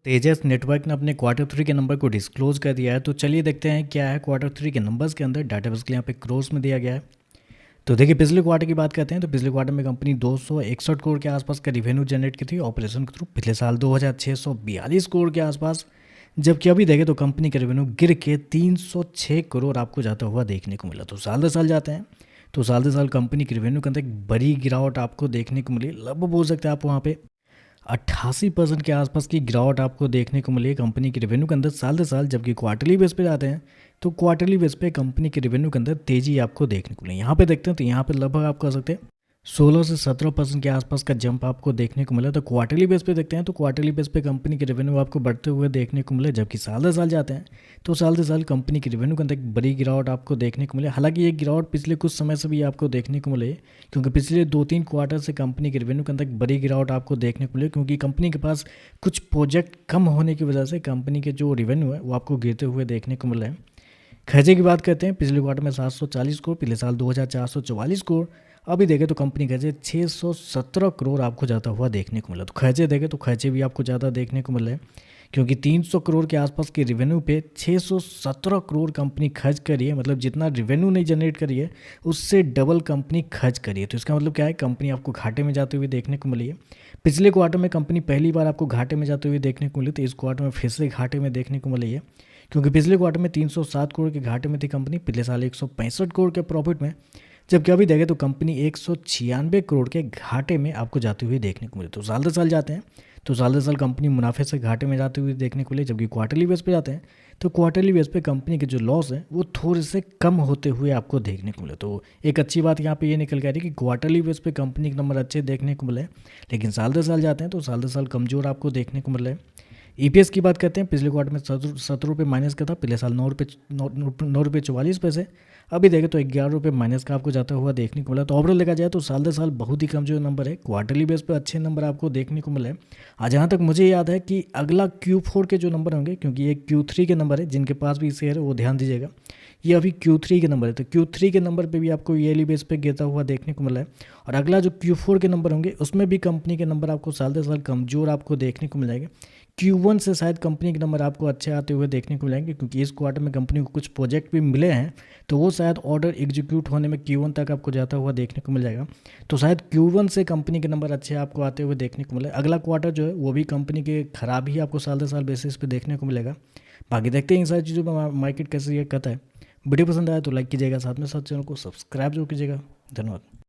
तेजस network ने अपने quarter 3 के नंबर को डिस्क्लोज कर दिया है। तो चलिए देखते हैं क्या है क्वार्टर 3 के नंबर्स के अंदर। डाटा बेसिकली यहाँ पे क्रोर्स में दिया गया है। तो देखिए पिछले क्वार्टर की बात करते हैं तो पिछले क्वार्टर में कंपनी 261 करोड़ के आसपास का रिवेन्यू जनरेट की थी ऑपरेशन के थ्रू। पिछले साल 2642 करोड़ के आसपास, जबकि अभी देखें तो कंपनी का रेवेन्यू गिर के 306 करोड़ आपको जाता हुआ देखने को मिला। तो साल दर साल जाते हैं तो साल दर साल कंपनी के रेवेन्यू के अंदर एक बड़ी गिरावट आपको देखने को मिली। लगभग बोल सकते हैं आप वहाँ पे 88% के आसपास की गिरावट आपको देखने को मिली है कंपनी के रेवेन्यू के अंदर साल दर साल। जबकि क्वार्टरली बेस पे जाते हैं तो क्वार्टरली बेस पे कंपनी के रेवेन्यू के अंदर तेजी आपको देखने को मिली। यहाँ पे देखते हैं तो यहाँ पे लगभग आप कह सकते हैं 16 से 17% के आसपास का जंप आपको देखने को मिला। तो क्वार्टरली बेस पे देखते हैं तो क्वार्टरली बेस पे कंपनी के रेवेन्यू आपको बढ़ते हुए देखने को मिले। जबकि साल दर साल जाते हैं तो साल दर साल कंपनी के रेवेन्यू के अंदर एक बड़ी गिरावट आपको देखने को मिले। हालांकि ये गिरावट पिछले कुछ समय से भी आपको देखने को मिले, क्योंकि पिछले 2-3 क्वार्टर से कंपनी के रेवेन्यू के अंदर एक बड़ी गिरावट आपको देखने को मिले, क्योंकि कंपनी के पास कुछ प्रोजेक्ट कम होने की वजह से कंपनी के जो रेवेन्यू है वो आपको गिरते हुए देखने को मिले हैं। खर्चे की बात करते हैं, पिछले क्वार्टर में 740 करोड़, पिछले साल 2444 करोड़। अभी देखें तो कंपनी खर्चे 617 करोड़ आपको जाता हुआ देखने को मिला। तो खर्चे देखें तो खर्चे भी आपको ज़्यादा देखने को मिल रहे हैं, क्योंकि 300 करोड़ के आसपास के रेवेन्यू पे 617 करोड़ कंपनी खर्च करी है। मतलब जितना रेवेन्यू नहीं जनरेट करी है उससे डबल कंपनी खर्च करी है। तो इसका मतलब क्या है, कंपनी आपको घाटे में जाते हुए देखने को मिली है। पिछले क्वार्टर में कंपनी पहली बार आपको घाटे में जाते हुए देखने को मिली, तो इस क्वार्टर में फिर से घाटे में देखने को मिली है, क्योंकि पिछले क्वार्टर में 307 करोड़ के घाटे में थी कंपनी, पिछले साल 165 करोड़ के प्रॉफिट में। जबकि अभी देखें तो कंपनी 196 करोड़ के घाटे में आपको जाते हुए देखने को मिले। तो साल दर साल जाते हैं तो साल दर साल कंपनी मुनाफे से घाटे में जाते हुए देखने को मिले। जबकि क्वार्टरली बेस पे जाते हैं तो क्वार्टरली बेस पे कंपनी के जो लॉस है वो थोड़े से कम होते हुए आपको देखने को मिले। तो एक अच्छी बात यहाँ पे ये निकल के आ रही है कि क्वार्टरली बेस पे कंपनी के नंबर अच्छे देखने को मिले, लेकिन साल दर साल जाते हैं तो साल दर साल कमज़ोर आपको देखने को मिल रहे हैं। ईपीएस की बात करते हैं, पिछले क्वार्टर में 17 रुपये माइनस का था, पिछले साल 9 रुपये 44 पैसे। अभी देखें तो 11 रुपये माइनस का आपको जाता हुआ देखने को मिला। तो ओवरऑल देखा जाए तो साल दर साल बहुत ही कमजोर नंबर है। क्वार्टरली बेस पे अच्छे नंबर आपको देखने को मिले। आज जहाँ तक मुझे याद है कि अगला Q4 के जो नंबर होंगे, क्योंकि ये Q3 के नंबर है, जिनके पास भी शेयर है वो ध्यान दीजिएगा, ये अभी Q3 के नंबर है। तो Q3 के नंबर पे भी आपको ईयरली बेस पे गिरता हुआ देखने को मिला है। और अगला जो Q4 के नंबर होंगे उसमें भी कंपनी के नंबर आपको साल दर साल कमजोर आपको देखने को मिलेंगे। Q1 से शायद कंपनी के नंबर आपको अच्छे आते हुए देखने को मिलेंगे, क्योंकि इस क्वार्टर में कंपनी को कुछ प्रोजेक्ट भी मिले हैं, तो वो शायद ऑर्डर एग्जीक्यूट होने में Q1 तक आपको जाता हुआ देखने को मिल जाएगा। तो शायद Q1 से कंपनी के नंबर अच्छे आपको आते हुए देखने को मिले। अगला क्वार्टर जो है वो भी कंपनी के खराब ही आपको साल दर साल बेसिस पे देखने को मिलेगा। बाकी देखते हैं इन सारी चीज़ों पर मार्केट कैसे रिएक्ट करता है। वीडियो पसंद आया तो लाइक कीजिएगा, साथ में साथ चैनल को सब्सक्राइब जरूर कीजिएगा। धन्यवाद।